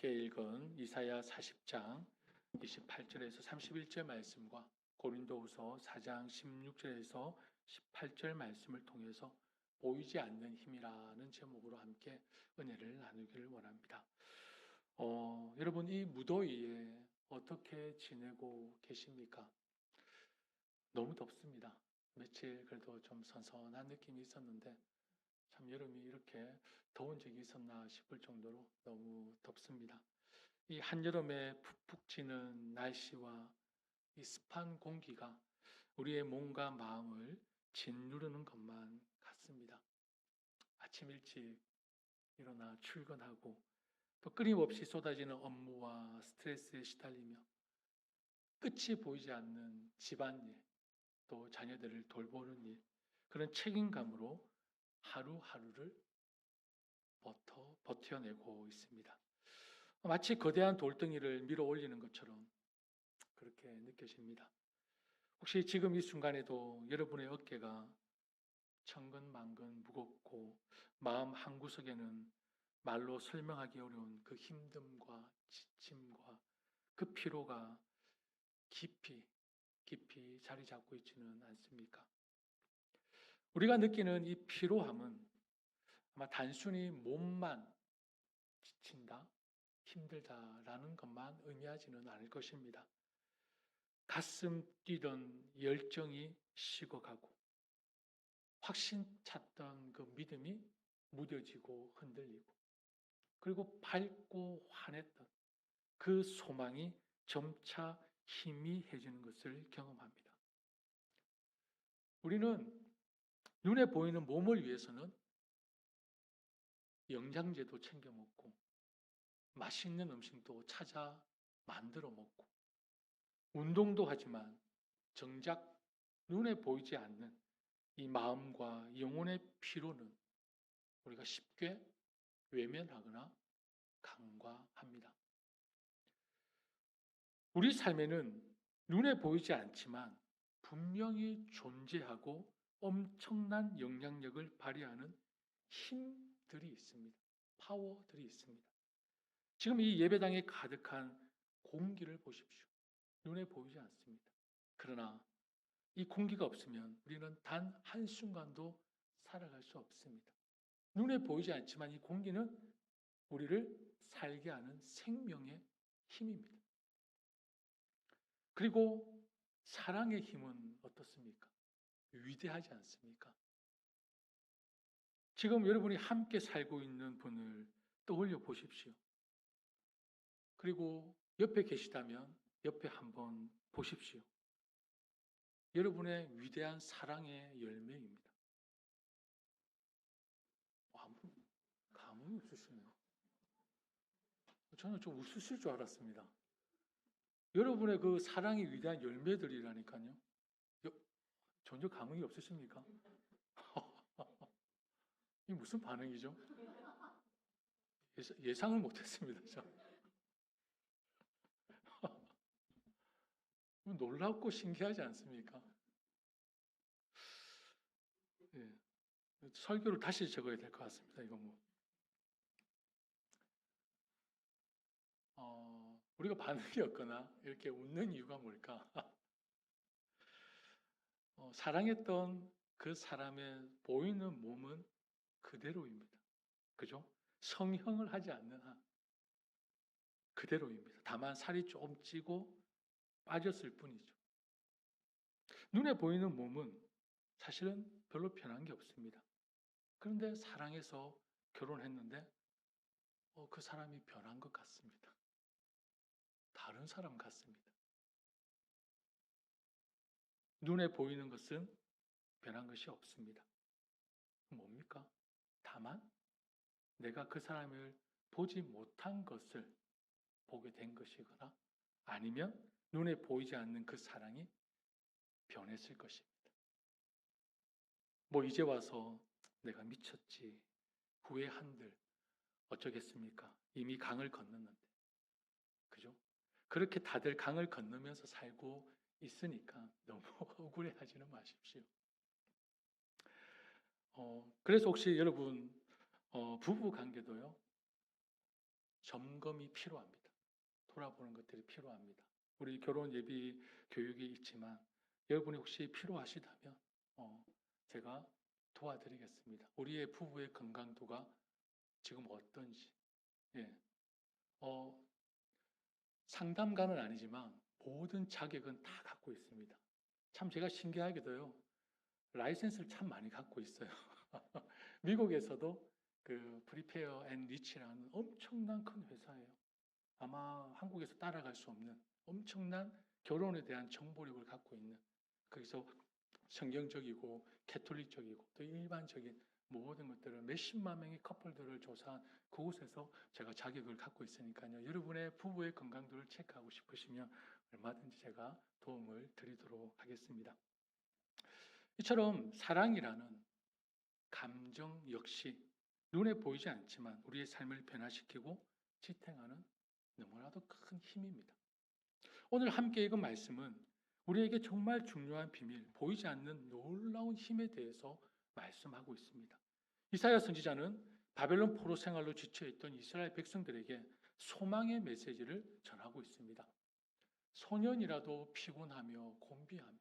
함께 읽은 이사야 40장 28절에서 31절 말씀과 고린도후서 4장 16절에서 18절 말씀을 통해서 보이지 않는 힘이라는 제목으로 함께 은혜를 나누기를 원합니다. 여러분, 이 무더위에 어떻게 지내고 계십니까? 너무 덥습니다. 며칠 그래도 좀 선선한 느낌이 있었는데 참 여름이 이렇게 더운 적이 있었나 싶을 정도로 너무 덥습니다. 이 한여름에 푹푹 찌는 날씨와 이 습한 공기가 우리의 몸과 마음을 짓누르는 것만 같습니다. 아침 일찍 일어나 출근하고 또 끊임없이 쏟아지는 업무와 스트레스에 시달리며 끝이 보이지 않는 집안일, 또 자녀들을 돌보는 일, 그런 책임감으로 하루하루를 버텨내고 있습니다. 마치 거대한 돌덩이를 밀어 올리는 것처럼 그렇게 느껴집니다. 혹시 지금 이 순간에도 여러분의 어깨가 천근만근 무겁고 마음 한구석에는 말로 설명하기 어려운 그 힘듦과 지침과 그 피로가 깊이 자리 잡고 있지는 않습니까? 우리가 느끼는 이 피로함은 아마 단순히 몸만 지친다, 힘들다라는 것만 의미하지는 않을 것입니다. 가슴 뛰던 열정이 식어가고 확신 찼던 그 믿음이 무뎌지고 흔들리고 그리고 밝고 환했던 그 소망이 점차 희미해지는 것을 경험합니다. 우리는 눈에 보이는 몸을 위해서는 영양제도 챙겨 먹고 맛있는 음식도 찾아 만들어 먹고 운동도 하지만 정작 눈에 보이지 않는 이 마음과 영혼의 피로는 우리가 쉽게 외면하거나 간과합니다. 우리 삶에는 눈에 보이지 않지만 분명히 존재하고 엄청난 영향력을 발휘하는 힘들이 있습니다. 파워들이 있습니다. 지금 이 예배당에 가득한 공기를 보십시오. 눈에 보이지 않습니다. 그러나 이 공기가 없으면 우리는 단 한순간도 살아갈 수 없습니다. 눈에 보이지 않지만 이 공기는 우리를 살게 하는 생명의 힘입니다. 그리고 사랑의 힘은 어떻습니까? 위대하지 않습니까? 지금 여러분이 함께 살고 있는 분을 떠올려 보십시오. 그리고 옆에 계시다면 옆에 한번 보십시오. 여러분의 위대한 사랑의 열매입니다. 아무 감흥이 없으시네요. 저는 좀 웃으실 줄 알았습니다. 여러분의 그 사랑의 위대한 열매들이라니까요. 전혀 감흥이 없으십니까? 이 무슨 반응이죠? 예상을 못했습니다. 놀랍고 신기하지 않습니까? 예. 설교를 다시 적어야 될 것 같습니다. 이거 우리가 반응이 없거나 이렇게 웃는 이유가 뭘까? 사랑했던 그 사람의 보이는 몸은 그대로입니다. 그죠? 성형을 하지 않는 한 그대로입니다. 다만 살이 좀 찌고 빠졌을 뿐이죠. 눈에 보이는 몸은 사실은 별로 변한 게 없습니다. 그런데 사랑해서 결혼했는데 그 사람이 변한 것 같습니다. 다른 사람 같습니다. 눈에 보이는 것은 변한 것이 없습니다. 뭡니까? 다만 내가 그 사람을 보지 못한 것을 보게 된 것이거나 아니면 눈에 보이지 않는 그 사랑이 변했을 것입니다. 이제 와서 내가 미쳤지 후회한들 어쩌겠습니까? 이미 강을 건넜는데. 그죠? 그렇게 다들 강을 건너면서 살고 있으니까 너무 억울해하지는 마십시오. 그래서 혹시 여러분 부부 관계도요. 점검이 필요합니다. 돌아보는 것들이 필요합니다. 우리 결혼 예비 교육이 있지만 여러분이 혹시 필요하시다면 제가 도와드리겠습니다. 우리의 부부의 건강도가 지금 어떤지. 예. 상담가는 아니지만 모든 자격은 다 갖고 있습니다. 참 제가 신기하게도요. 라이센스를 참 많이 갖고 있어요. 미국에서도 그 프리페어 앤 리치라는 엄청난 큰 회사예요. 아마 한국에서 따라갈 수 없는 엄청난 결혼에 대한 정보력을 갖고 있는, 거기서 성경적이고 캐톨릭적이고 또 일반적인 모든 것들을 몇십만 명의 커플들을 조사한 그곳에서 제가 자격을 갖고 있으니까요. 여러분의 부부의 건강도를 체크하고 싶으시면 얼마든지 제가 도움을 드리도록 하겠습니다. 이처럼 사랑이라는 감정 역시 눈에 보이지 않지만 우리의 삶을 변화시키고 지탱하는 너무나도 큰 힘입니다. 오늘 함께 읽은 말씀은 우리에게 정말 중요한 비밀, 보이지 않는 놀라운 힘에 대해서 말씀하고 있습니다. 이사야 선지자는 바벨론 포로 생활로 지쳐있던 이스라엘 백성들에게 소망의 메시지를 전하고 있습니다. 소년이라도 피곤하며 곤비하며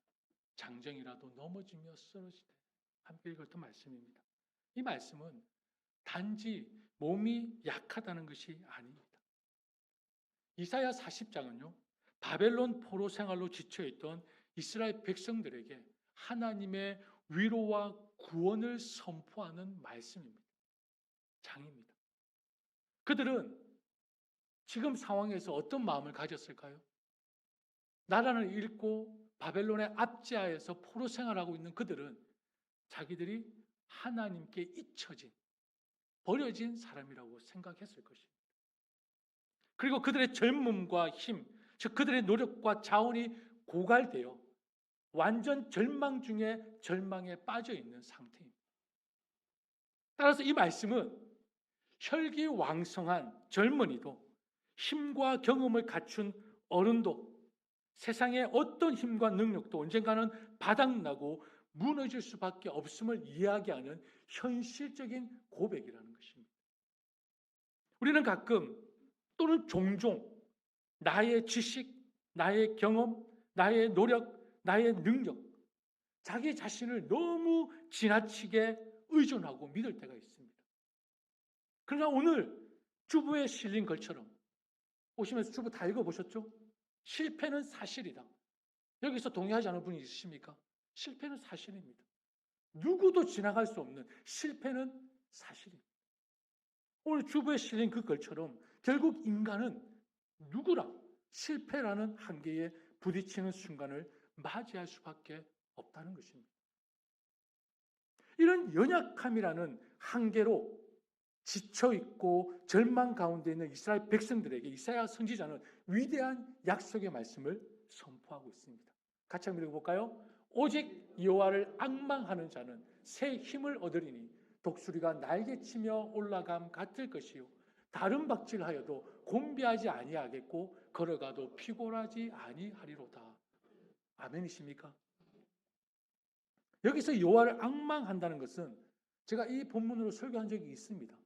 장정이라도 넘어지며 쓰러지되, 함께 읽었던 말씀입니다. 이 말씀은 단지 몸이 약하다는 것이 아닙니다. 이사야 40장은요, 바벨론 포로 생활로 지쳐있던 이스라엘 백성들에게 하나님의 위로와 구원을 선포하는 말씀입니다. 장입니다. 그들은 지금 상황에서 어떤 마음을 가졌을까요? 나라를 잃고 바벨론의 압제하에서 포로 생활하고 있는 그들은 자기들이 하나님께 잊혀진, 버려진 사람이라고 생각했을 것입니다. 그리고 그들의 젊음과 힘, 즉 그들의 노력과 자원이 고갈되어 완전 절망 중에 절망에 빠져 있는 상태입니다. 따라서 이 말씀은 혈기왕성한 젊은이도 힘과 경험을 갖춘 어른도 세상의 어떤 힘과 능력도 언젠가는 바닥나고 무너질 수밖에 없음을 이야기하는 현실적인 고백이라는 것입니다. 우리는 가끔 또는 종종 나의 지식, 나의 경험, 나의 노력, 나의 능력, 자기 자신을 너무 지나치게 의존하고 믿을 때가 있습니다. 그러나 오늘 주부에 실린 것처럼 오시면서 주부 다 읽어보셨죠? 실패는 사실이다. 여기서 동의하지 않은 분이 있으십니까? 실패는 사실입니다. 누구도 지나갈 수 없는 실패는 사실입니다. 오늘 주부에 실린 그 글처럼 결국 인간은 누구나 실패라는 한계에 부딪히는 순간을 맞이할 수밖에 없다는 것입니다. 이런 연약함이라는 한계로 지쳐있고 절망 가운데 있는 이스라엘 백성들에게 이사야 선지자는 위대한 약속의 말씀을 선포하고 있습니다. 같이 한번 읽어볼까요? 오직 여호와를 앙망하는 자는 새 힘을 얻으리니 독수리가 날개치며 올라감 같을 것이요 다른 박질하여도 곤비하지 아니하겠고 걸어가도 피곤하지 아니하리로다. 아멘이십니까? 여기서 여호와를 앙망한다는 것은 제가 이 본문으로 설교한 적이 있습니다.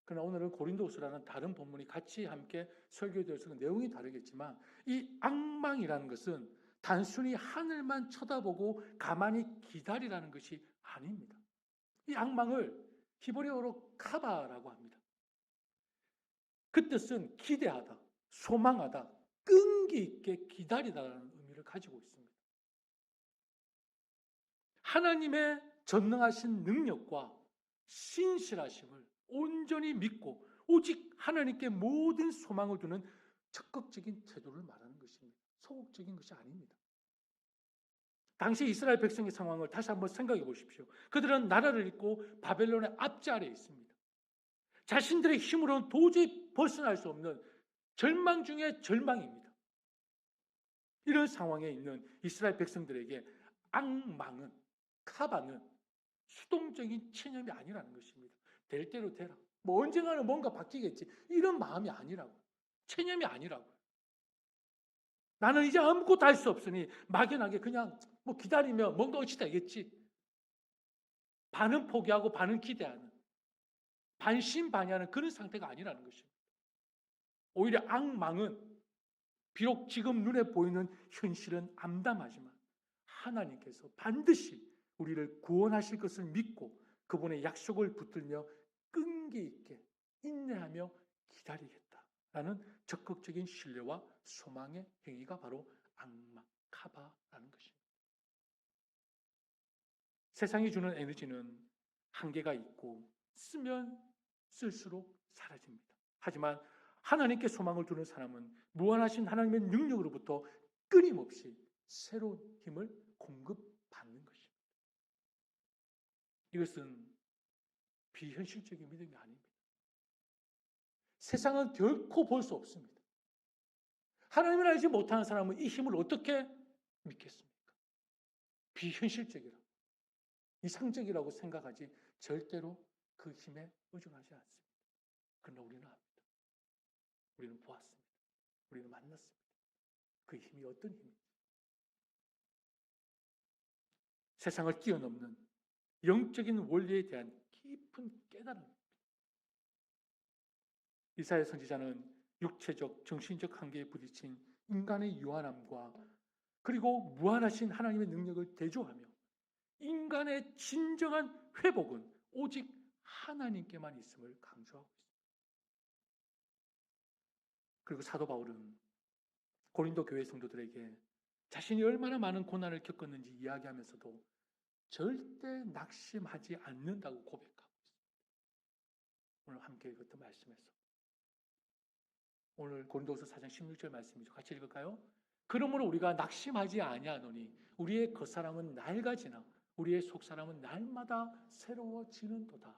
그러나 오늘은 고린도후서라는 다른 본문이 같이 함께 설교되어서 내용이 다르겠지만 이 앙망이라는 것은 단순히 하늘만 쳐다보고 가만히 기다리라는 것이 아닙니다. 이 앙망을 히브리어로 카바라고 합니다. 그 뜻은 기대하다, 소망하다, 끈기 있게 기다리다라는 의미를 가지고 있습니다. 하나님의 전능하신 능력과 신실하심을 온전히 믿고 오직 하나님께 모든 소망을 두는 적극적인 태도를 말하는 것입니다. 소극적인 것이 아닙니다. 당시 이스라엘 백성의 상황을 다시 한번 생각해 보십시오. 그들은 나라를 잃고 바벨론의 압제 아래에 있습니다. 자신들의 힘으로는 도저히 벗어날 수 없는 절망 중에 절망입니다. 이런 상황에 있는 이스라엘 백성들에게 앙망은, 카바는 수동적인 체념이 아니라는 것입니다. 될 대로 되라. 뭐 언젠가는 뭔가 바뀌겠지. 이런 마음이 아니라고. 체념이 아니라고. 나는 이제 아무것도 할 수 없으니 막연하게 그냥 뭐 기다리면 뭔가 어찌 되겠지. 반은 포기하고 반은 기대하는, 반신반의하는 그런 상태가 아니라는 것입니다. 오히려 악망은 비록 지금 눈에 보이는 현실은 암담하지만 하나님께서 반드시 우리를 구원하실 것을 믿고 그분의 약속을 붙들며 끈기 있게 인내하며 기다리겠다라는 적극적인 신뢰와 소망의 행위가 바로 악마, 카바라는 것입니다. 세상이 주는 에너지는 한계가 있고 쓰면 쓸수록 사라집니다. 하지만 하나님께 소망을 두는 사람은 무한하신 하나님의 능력으로부터 끊임없이 새로운 힘을 공급받는 것입니다. 이것은 비현실적인 믿음이 아닙니다. 세상은 결코 볼 수 없습니다. 하나님을 알지 못하는 사람은 이 힘을 어떻게 믿겠습니까? 비현실적이라고, 이상적이라고 생각하지 절대로 그 힘에 의존하지 않습니다. 그러나 우리는 압니다. 우리는 보았습니다. 우리는 만났습니다. 그 힘이 어떤 힘인지. 세상을 뛰어넘는 영적인 원리에 대한 깊은 깨달음입니다. 이사야 선지자는 육체적, 정신적 한계에 부딪힌 인간의 유한함과 그리고 무한하신 하나님의 능력을 대조하며 인간의 진정한 회복은 오직 하나님께만 있음을 강조하고 있습니다. 그리고 사도 바울은 고린도 교회 성도들에게 자신이 얼마나 많은 고난을 겪었는지 이야기하면서도 절대 낙심하지 않는다고 고백하고 있습니다. 오늘 함께 읽었던 말씀에서 오늘 고린도후서 4장 16절 말씀이죠. 같이 읽을까요? 그러므로 우리가 낙심하지 아니하노니 우리의 겉사람은 낡아지나 우리의 속사람은 날마다 새로워지는도다.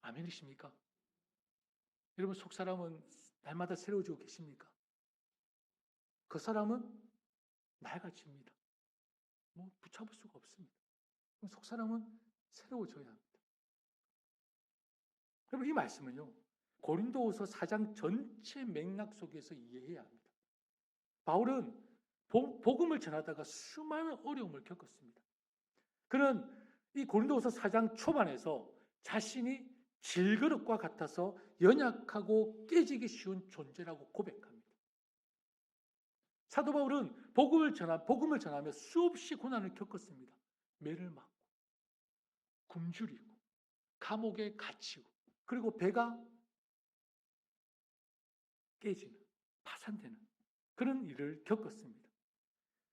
아멘이십니까? 여러분, 속사람은 날마다 새로워지고 계십니까? 겉사람은 낡아집니다. 붙잡을 수가 없습니다. 속사람은 새로워져야 합니다. 여러분, 이 말씀은요, 고린도후서 4장 전체 맥락 속에서 이해해야 합니다. 바울은 복음을 전하다가 수많은 어려움을 겪었습니다. 그는 이 고린도후서 4장 초반에서 자신이 질그릇과 같아서 연약하고 깨지기 쉬운 존재라고 고백합니다. 사도 바울은 복음을 전하며 수없이 고난을 겪었습니다. 매를 맞고, 굶주리고, 감옥에 갇히고, 그리고 배가 깨지는, 파산되는 그런 일을 겪었습니다.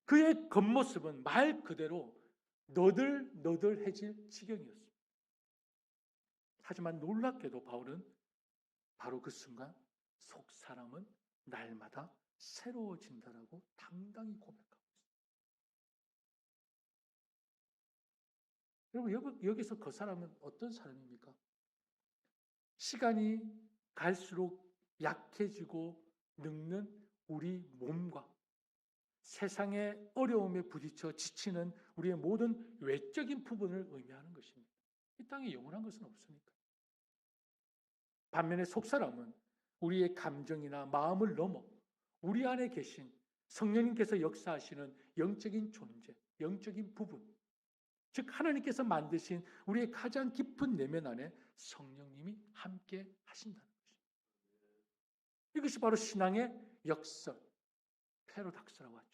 그의 겉모습은 말 그대로 너덜너덜해질 지경이었습니다. 하지만 놀랍게도 바울은 바로 그 순간 속 사람은 날마다 새로워진다라고 당당히 고백하고 있습니다. 여러분, 여기서 그 사람은 어떤 사람입니까? 시간이 갈수록 약해지고 늙는 우리 몸과 세상의 어려움에 부딪혀 지치는 우리의 모든 외적인 부분을 의미하는 것입니다. 이 땅에 영원한 것은 없으니까. 반면에 속사람은 우리의 감정이나 마음을 넘어 우리 안에 계신 성령님께서 역사하시는 영적인 존재, 영적인 부분, 즉 하나님께서 만드신 우리의 가장 깊은 내면 안에 성령님이 함께 하신다는 것입니다. 이것이 바로 신앙의 역설, 패러닥스라고 하죠.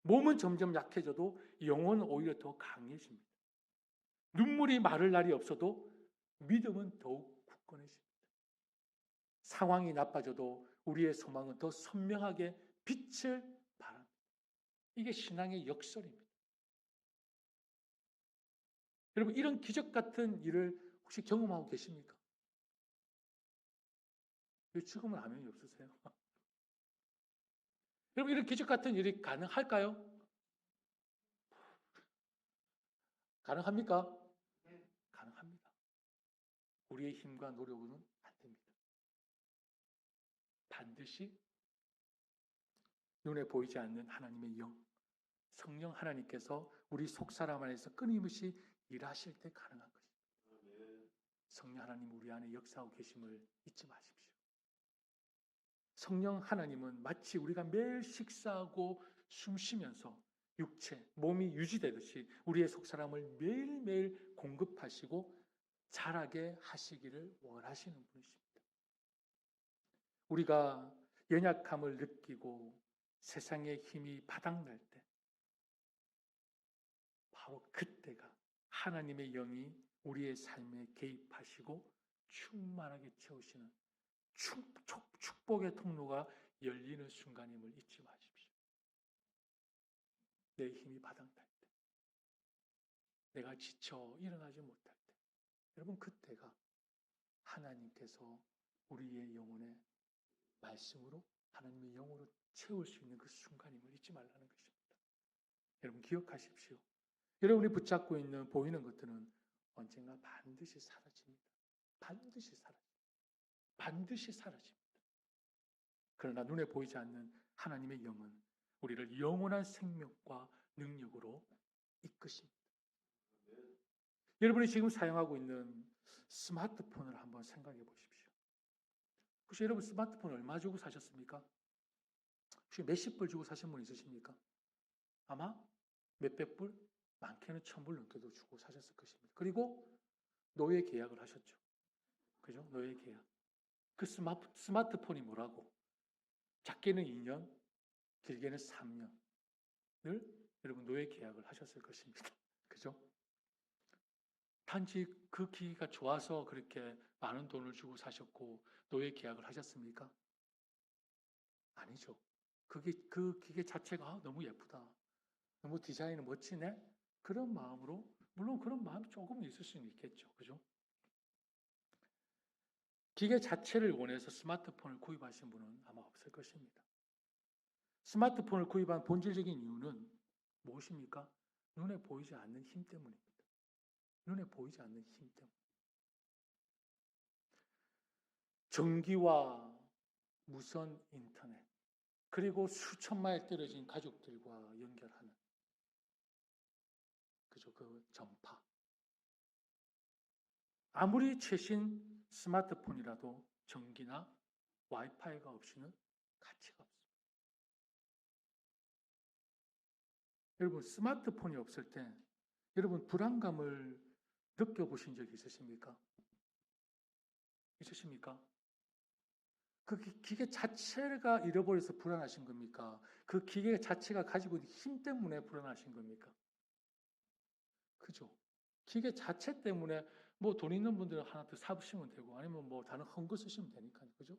몸은 점점 약해져도 영혼은 오히려 더 강해집니다. 눈물이 마를 날이 없어도 믿음은 더욱 굳건해집니다. 상황이 나빠져도 우리의 소망은 더 선명하게 빛을 발합니다. 이게 신앙의 역설입니다. 여러분, 이런 기적 같은 일을 혹시 경험하고 계십니까? 왜 지금은 아멘이 없으세요? 여러분, 이런 기적 같은 일이 가능할까요? 가능합니까? 가능합니다. 우리의 힘과 노력으로는 안 됩니다. 반드시 눈에 보이지 않는 하나님의 영, 성령 하나님께서 우리 속사람 안에서 끊임없이 일하실 때 가능한 것입니다. 성령 하나님 우리 안에 역사하고 계심을 잊지 마십시오. 성령 하나님은 마치 우리가 매일 식사하고 숨 쉬면서 육체, 몸이 유지되듯이 우리의 속사람을 매일매일 공급하시고 자라게 하시기를 원하시는 분이십니다. 우리가 연약함을 느끼고 세상의 힘이 바닥날 때 바로 그때가 하나님의 영이 우리의 삶에 개입하시고 충만하게 채우시는 축복의 통로가 열리는 순간임을 잊지 마십시오. 내 힘이 바닥날 때, 내가 지쳐 일어나지 못할 때, 여러분 그때가 하나님께서 우리의 영혼에 말씀으로 하나님의 영으로 채울 수 있는 그 순간임을 잊지 말라는 것입니다. 여러분 기억하십시오. 여러분이 붙잡고 있는 보이는 것들은 언젠가 반드시 사라집니다. 반드시 사라집니다. 반드시 사라집니다. 그러나 눈에 보이지 않는 하나님의 영은 우리를 영원한 생명과 능력으로 이끄십니다. 여러분이 지금 사용하고 있는 스마트폰을 한번 생각해 보십시오. 혹시 여러분 스마트폰 얼마 주고 사셨습니까? 혹시 몇십 불 주고 사신 분 있으십니까? 아마 몇백 불, 많게는 1,000불 넘게도 주고 사셨을 것입니다. 그리고 노예 계약을 하셨죠. 그죠? 노예 계약. 그 스마트폰이 뭐라고? 작게는 2년, 길게는 3년을 여러분 노예 계약을 하셨을 것입니다. 그죠? 단지 그 기기가 좋아서 그렇게 많은 돈을 주고 사셨고 노예 계약을 하셨습니까? 아니죠. 그 기계 자체가 너무 예쁘다. 너무 디자인이 멋지네? 그런 마음으로, 물론 그런 마음이 조금은 있을 수는 있겠죠. 그죠? 기계 자체를 원해서 스마트폰을 구입하신 분은 아마 없을 것입니다. 스마트폰을 구입한 본질적인 이유는 무엇입니까? 눈에 보이지 않는 힘 때문입니다. 눈에 보이지 않는 힘 때문. 전기와 무선 인터넷, 그리고 수천 마일 떨어진 가족들과 연결하는 그죠? 그 전파. 아무리 최신 스마트폰이라도 전기나 와이파이가 없이는 가치가 없습니다. 여러분 스마트폰이 없을 때 여러분 불안감을 느껴보신 적이 있으십니까? 있으십니까? 그 기계 자체가 잃어버려서 불안하신 겁니까? 그 기계 자체가 가지고 있는 힘 때문에 불안하신 겁니까? 그죠? 기계 자체 때문에 뭐 돈 있는 분들은 하나 더 사시면 되고 아니면 뭐 다른 헌거 쓰시면 되니까요. 그죠?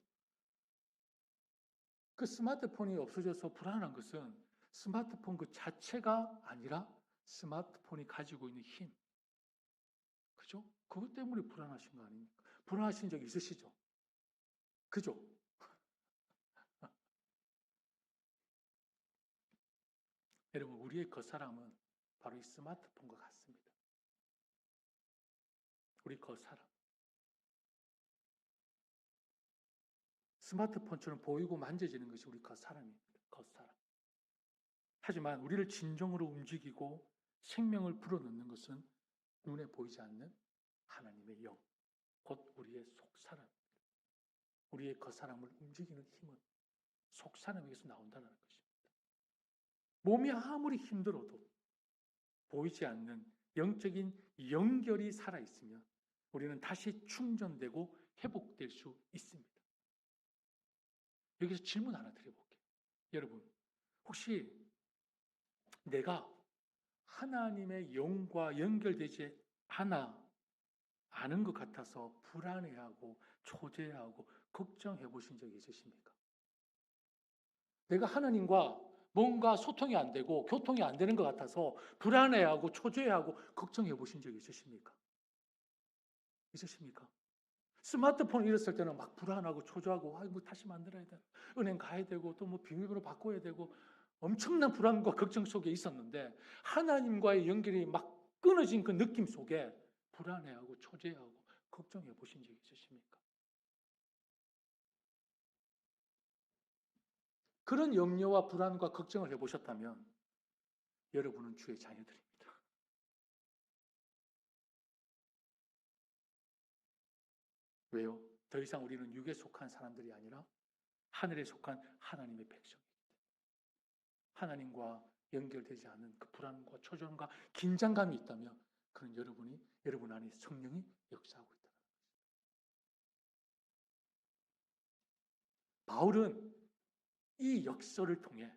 그 스마트폰이 없어져서 불안한 것은 스마트폰 그 자체가 아니라 스마트폰이 가지고 있는 힘. 그죠? 그것 때문에 불안하신 거 아닙니까? 불안하신 적 있으시죠? 그죠? 여러분, 우리의 겉사람은 바로 이 스마트폰과 같습니다. 우리 겉사람. 스마트폰처럼 보이고 만져지는 것이 우리 겉사람입니다. 겉사람. 하지만 우리를 진정으로 움직이고 생명을 불어넣는 것은 눈에 보이지 않는 하나님의 영, 곧 우리의 속사람입니다. 우리의 겉사람을 움직이는 힘은 속사람에게서 나온다는 것입니다. 몸이 아무리 힘들어도 보이지 않는 영적인 연결이 살아있으면 우리는 다시 충전되고 회복될 수 있습니다. 여기서 질문 하나 드려볼게요. 여러분, 혹시 내가 하나님의 영과 연결되지 않은 것 같아서 불안해하고 초조해하고 걱정해 보신 적이 있으십니까? 내가 하나님과 뭔가 소통이 안 되고 교통이 안 되는 것 같아서 불안해하고 초조해하고 걱정해 보신 적이 있으십니까? 있으십니까? 스마트폰 잃었을 때는 막 불안하고 초조하고 뭐 다시 만들어야 돼. 은행 가야 되고 또 뭐 비밀번호 바꿔야 되고 엄청난 불안과 걱정 속에 있었는데 하나님과의 연결이 막 끊어진 그 느낌 속에 불안해하고 초조해하고 걱정해 보신 적이 있으십니까? 그런 염려와 불안과 걱정을 해보셨다면 여러분은 주의 자녀들입니다. 왜요? 더 이상 우리는 육에 속한 사람들이 아니라 하늘에 속한 하나님의 백성입니다. 하나님과 연결되지 않은 그 불안과 초조함과 긴장감이 있다면 그는 여러분 안에 성령이 역사하고 있다는 것입니다. 바울은 이 역설을 통해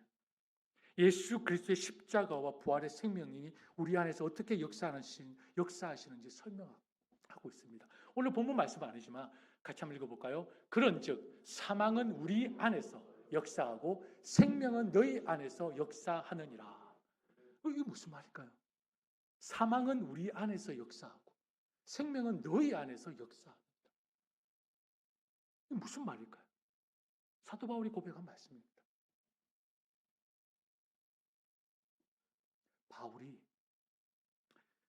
예수 그리스도의 십자가와 부활의 생명이 우리 안에서 어떻게 역사하시는지 설명하고 있습니다. 오늘 본문 말씀 아니지만 같이 한번 읽어볼까요? 그런즉 사망은 우리 안에서 역사하고 생명은 너희 안에서 역사하느니라. 이게 무슨 말일까요? 사망은 우리 안에서 역사하고 생명은 너희 안에서 역사합니다. 이게 무슨 말일까요? 사도 바울이 고백한 말씀입니다. 바울이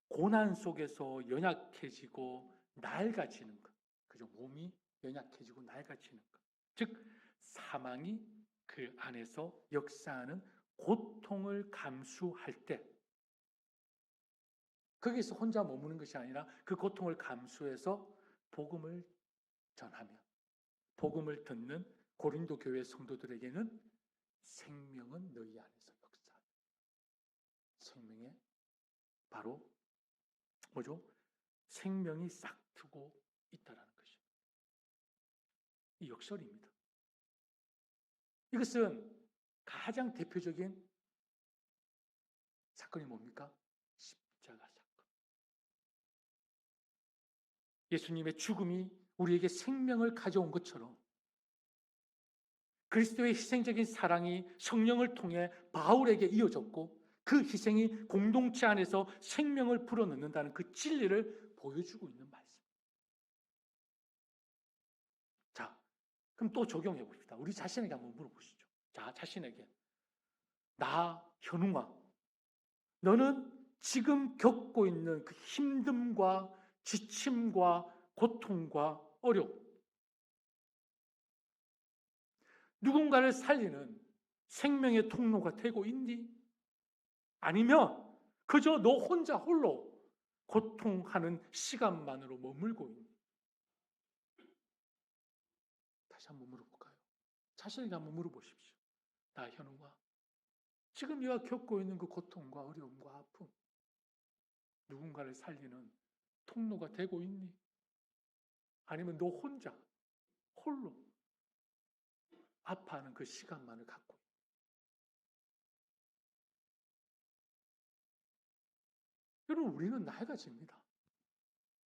고난 속에서 연약해지고 낡아지는 것, 그죠? 몸이 연약해지고 낡아지는 것, 즉 사망이 그 안에서 역사하는 고통을 감수할 때, 거기서 혼자 머무는 것이 아니라 그 고통을 감수해서 복음을 전하며 복음을 듣는 고린도 교회 성도들에게는 생명은 너희 안에서 역사한다. 생명의 바로 뭐죠? 생명이 싹트고 있다라는 것입니다. 이 역설입니다. 이것은 가장 대표적인 사건이 뭡니까? 십자가 사건. 예수님의 죽음이 우리에게 생명을 가져온 것처럼 그리스도의 희생적인 사랑이 성령을 통해 바울에게 이어졌고 그 희생이 공동체 안에서 생명을 불어넣는다는 그 진리를 보여주고 있는 말씀. 자, 그럼 또 적용해 봅시다. 우리 자신에게 한번 물어보시죠. 자, 자신에게. 나, 현웅아, 너는 지금 겪고 있는 그 힘듦과 지침과 고통과 어려움, 누군가를 살리는 생명의 통로가 되고 있니? 아니면 그저 너 혼자 홀로 고통하는 시간만으로 머물고 있니? 다시 한번 물어볼까요? 자신에게 한번 물어보십시오. 나 현우가 지금 네가 겪고 있는 그 고통과 어려움과 아픔, 누군가를 살리는 통로가 되고 있니? 아니면 너 혼자 홀로 아파하는 그 시간만을 갖고 있니? 여러분, 우리는 낡아집니다.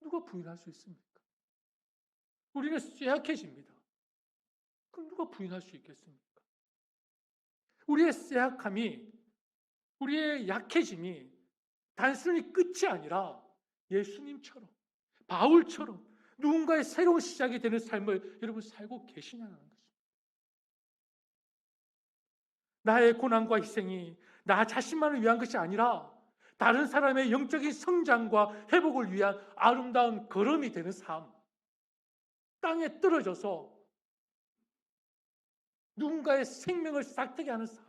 누가 부인할 수 있습니까? 우리는 쇠약해집니다. 그럼 누가 부인할 수 있겠습니까? 우리의 쇠약함이, 우리의 약해짐이 단순히 끝이 아니라 예수님처럼, 바울처럼 누군가의 새로운 시작이 되는 삶을 여러분 살고 계시냐는 것입니다. 나의 고난과 희생이 나 자신만을 위한 것이 아니라 다른 사람의 영적인 성장과 회복을 위한 아름다운 걸음이 되는 삶, 땅에 떨어져서 누군가의 생명을 싹트게 하는 삶,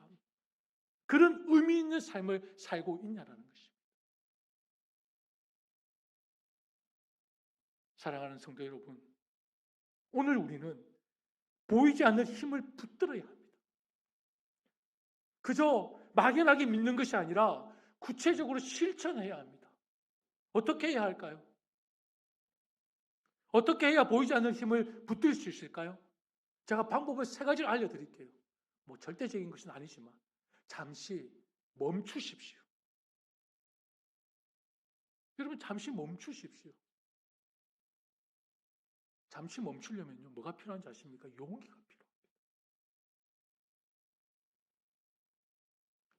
그런 의미 있는 삶을 살고 있냐라는 것입니다. 사랑하는 성도 여러분, 오늘 우리는 보이지 않는 힘을 붙들어야 합니다. 그저 막연하게 믿는 것이 아니라 구체적으로 실천해야 합니다. 어떻게 해야 할까요? 어떻게 해야 보이지 않는 힘을 붙들 수 있을까요? 제가 방법을 3가지를 알려드릴게요. 뭐 절대적인 것은 아니지만 잠시 멈추십시오. 여러분, 잠시 멈추십시오. 잠시 멈추려면요, 뭐가 필요한지 아십니까? 용기가 필요합니다.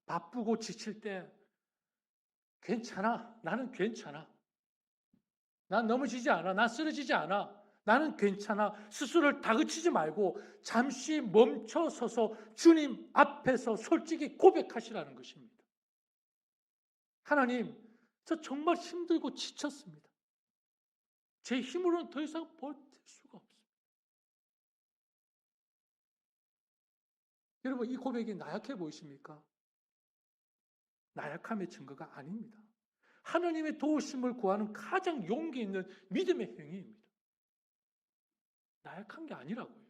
바쁘고 지칠 때 괜찮아, 나는 괜찮아, 난 넘어지지 않아, 난 쓰러지지 않아, 나는 괜찮아, 스스로를 다그치지 말고 잠시 멈춰서서 주님 앞에서 솔직히 고백하시라는 것입니다. 하나님, 저 정말 힘들고 지쳤습니다. 제 힘으로는 더 이상 버틸 수가 없습니다. 여러분, 이 고백이 나약해 보이십니까? 나약함의 증거가 아닙니다. 하나님의 도우심을 구하는 가장 용기 있는 믿음의 행위입니다. 나약한 게 아니라고요.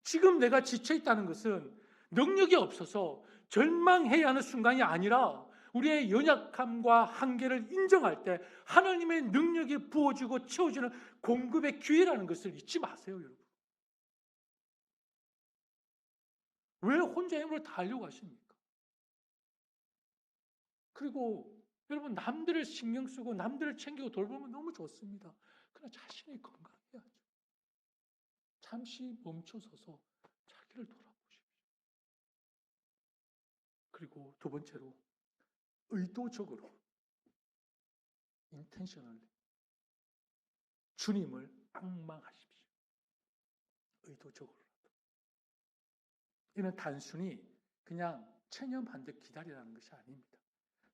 지금 내가 지쳐 있다는 것은 능력이 없어서 절망해야 하는 순간이 아니라 우리의 연약함과 한계를 인정할 때 하나님의 능력이 부어지고 채워지는 공급의 기회라는 것을 잊지 마세요, 여러분. 왜 혼자 힘으로 다 하려고 하십니까? 그리고 여러분, 남들을 신경 쓰고 남들을 챙기고 돌보면 너무 좋습니다. 그러나 자신이 건강해야죠. 잠시 멈춰서서 자기를 돌아보십시오. 그리고 두 번째로 의도적으로 intentionally 주님을 앙망하십시오. 의도적으로라도. 이는 단순히 그냥 체념한 듯 기다리라는 것이 아닙니다.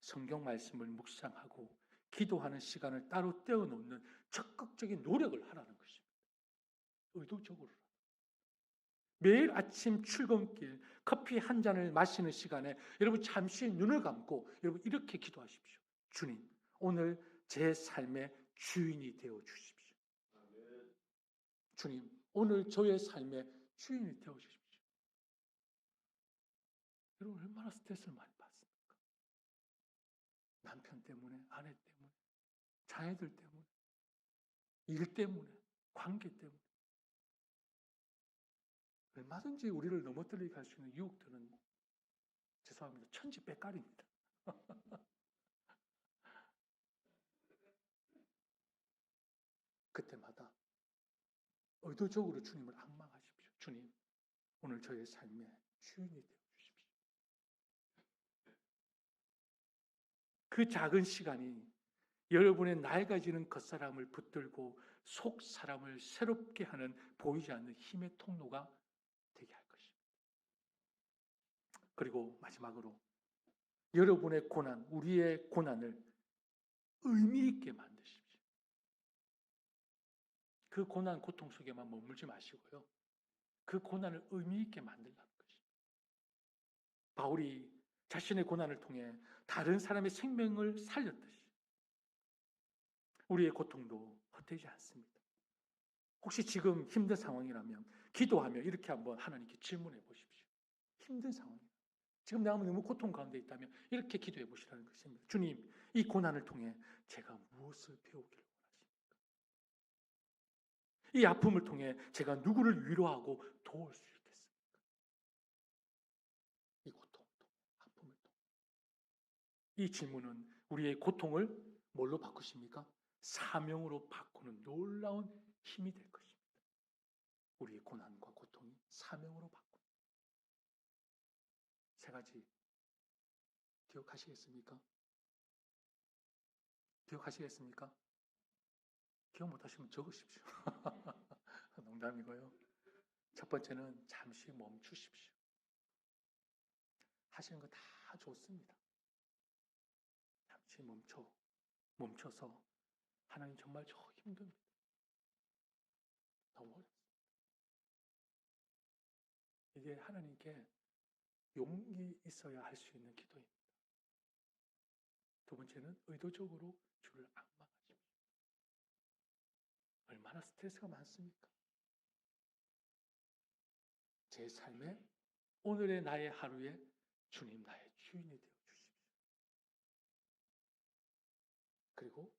성경 말씀을 묵상하고 기도하는 시간을 따로 떼어놓는 적극적인 노력을 하라는 것입니다. 의도적으로. 매일 아침 출근길 커피 한 잔을 마시는 시간에 여러분 잠시 눈을 감고 여러분 이렇게 기도하십시오. 주님, 오늘 제 삶의 주인이 되어 주십시오. 주님, 오늘 저의 삶의 주인이 되어 주십시오. 여러분 얼마나 스트레스를 많이 받습니까? 남편 때문에, 아내 때문에, 자녀들 때문에, 일 때문에, 관계 때문에. 얼마든지 우리를 넘어뜨리게 할 수 있는 유혹들은 죄송합니다. 천지백갈입니다. 그때마다 의도적으로 주님을 앙망하십시오. 주님, 오늘 저의 삶의 주인이 되어 주십시오. 그 작은 시간이 여러분의 낡아지는 겉사람을 붙들고 속사람을 새롭게 하는 보이지 않는 힘의 통로가 되게 할 것입니다. 그리고 마지막으로 여러분의 고난, 우리의 고난을 의미 있게 만드십시오. 그 고난, 고통 속에만 머물지 마시고요. 그 고난을 의미 있게 만들라는 것입니다. 바울이 자신의 고난을 통해 다른 사람의 생명을 살렸듯이 우리의 고통도 헛되지 않습니다. 혹시 지금 힘든 상황이라면 기도하며 이렇게 한번 하나님께 질문해 보십시오. 힘든 상황이에요. 지금 내가 너무 고통 가운데 있다면 이렇게 기도해 보시라는 것입니다. 주님, 이 고난을 통해 제가 무엇을 배우기를 원하십니까? 이 아픔을 통해 제가 누구를 위로하고 도울 수 있겠습니까? 이 고통을 통해, 아픔을 통해. 이 질문은 우리의 고통을 뭘로 바꾸십니까? 사명으로 바꾸는 놀라운 힘이 될 것입니다. 우리의 고난과 고통이 사명으로 바꾸는. 세 가지 기억하시겠습니까? 기억하시겠습니까? 기억 못하시면 적으십시오. 농담이고요. 첫 번째는 잠시 멈추십시오. 하시는 거 다 좋습니다. 잠시 멈춰서 하나님 정말 저 힘듭니다. 너무 어렵습니다. 이게 하나님께 용기 있어야 할 수 있는 기도입니다. 두 번째는 의도적으로 주를 앙망하십시오. 얼마나 스트레스가 많습니까? 제 삶에 오늘의 나의 하루에 주님 나의 주인이 되어 주십시오. 그리고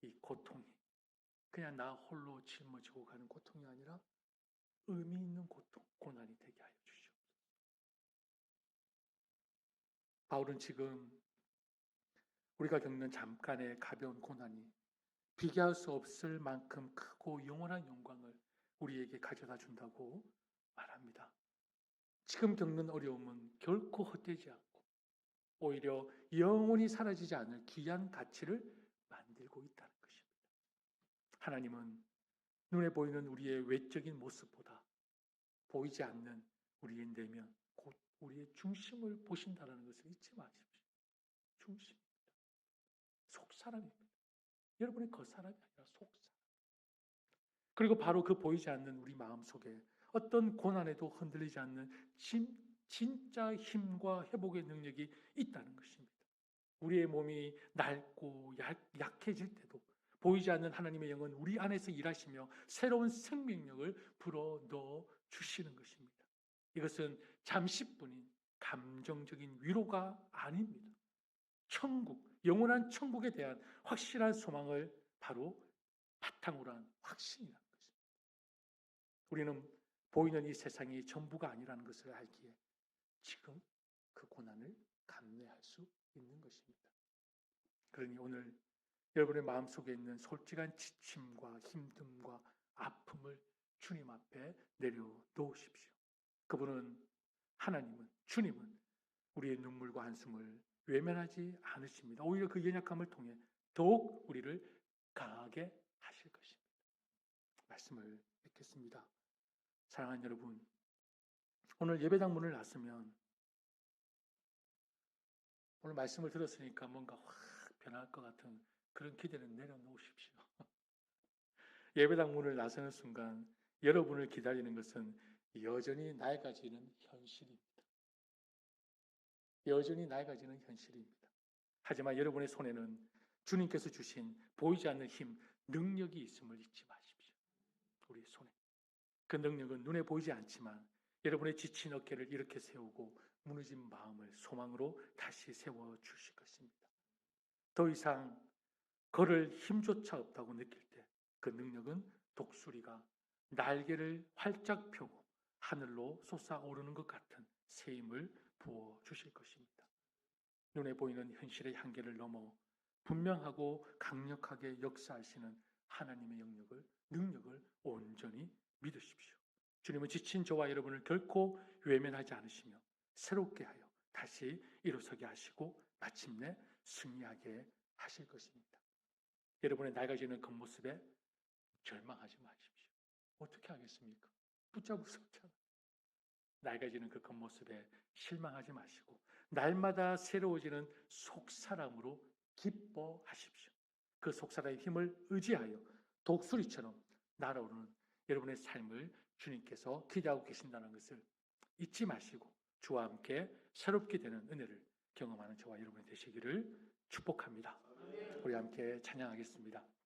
이 고통이 그냥 나 홀로 짊어지고 가는 고통이 아니라 의미 있는 고통, 고난이 되게 하여 주시옵소서. 바울은 지금 우리가 겪는 잠깐의 가벼운 고난이 비교할 수 없을 만큼 크고 영원한 영광을 우리에게 가져다 준다고 말합니다. 지금 겪는 어려움은 결코 헛되지 않고 오히려 영원히 사라지지 않을 귀한 가치를 만들고 있다는 것입니다. 하나님은 눈에 보이는 우리의 외적인 모습보다 보이지 않는 우리의 내면, 곧 우리의 중심을 보신다는 것을 잊지 마십시오. 중심입니다. 속사람입니다. 여러분의 겉사람이 아니라 속사람. 그리고 바로 그 보이지 않는 우리 마음 속에 어떤 고난에도 흔들리지 않는 진짜 힘과 회복의 능력이 있다는 것입니다. 우리의 몸이 낡고 약해질 때도 보이지 않는 하나님의 영은 우리 안에서 일하시며 새로운 생명력을 불어넣어 주시는 것입니다. 이것은 잠시뿐인 감정적인 위로가 아닙니다. 천국, 영원한 천국에 대한 확실한 소망을 바로 바탕으로 한 확신이라는 것입니다. 우리는 보이는 이 세상이 전부가 아니라는 것을 알기에 지금 그 고난을 감내할 수 있는 것입니다. 그러니 오늘 여러분의 마음속에 있는 솔직한 지침과 힘듦과 아픔을 주님 앞에 내려놓으십시오. 그분은, 하나님은, 주님은 우리의 눈물과 한숨을 외면하지 않으십니다. 오히려 그 연약함을 통해 더욱 우리를 강하게 하실 것입니다. 말씀을 뵙겠습니다. 사랑하는 여러분, 오늘 예배당 문을 나서면 오늘 말씀을 들었으니까 뭔가 확 변할 것 같은 그런 기대는 내려놓으십시오. 예배당 문을 나서는 순간 여러분을 기다리는 것은 여전히 낡아지는 현실입니다. 여전히 낡아지는 현실입니다. 하지만 여러분의 손에는 주님께서 주신 보이지 않는 힘, 능력이 있음을 잊지 마십시오. 우리 손에. 그 능력은 눈에 보이지 않지만 여러분의 지친 어깨를 이렇게 세우고 무너진 마음을 소망으로 다시 세워주실 것입니다. 더 이상 걸을 힘조차 없다고 느낄 때 그 능력은 독수리가 날개를 활짝 펴고 하늘로 솟아오르는 것 같은 새 힘을 부어주실 것입니다. 눈에 보이는 현실의 한계를 넘어 분명하고 강력하게 역사하시는 하나님의 능력을 온전히 믿으십시오. 주님은 지친 저와 여러분을 결코 외면하지 않으시며 새롭게 하여 다시 일어서게 하시고 마침내 승리하게 하실 것입니다. 여러분의 낡아지는 겉모습에 절망하지 마십시오. 어떻게 하겠습니까? 붙잡을 수 없잖아요. 낡아지는 그 겉모습에 실망하지 마시고 날마다 새로워지는 속사람으로 기뻐하십시오. 그 속사람의 힘을 의지하여 독수리처럼 날아오르는 여러분의 삶을 주님께서 기대하고 계신다는 것을 잊지 마시고 주와 함께 새롭게 되는 은혜를 경험하는 저와 여러분이 되시기를 축복합니다. 우리 함께 찬양하겠습니다.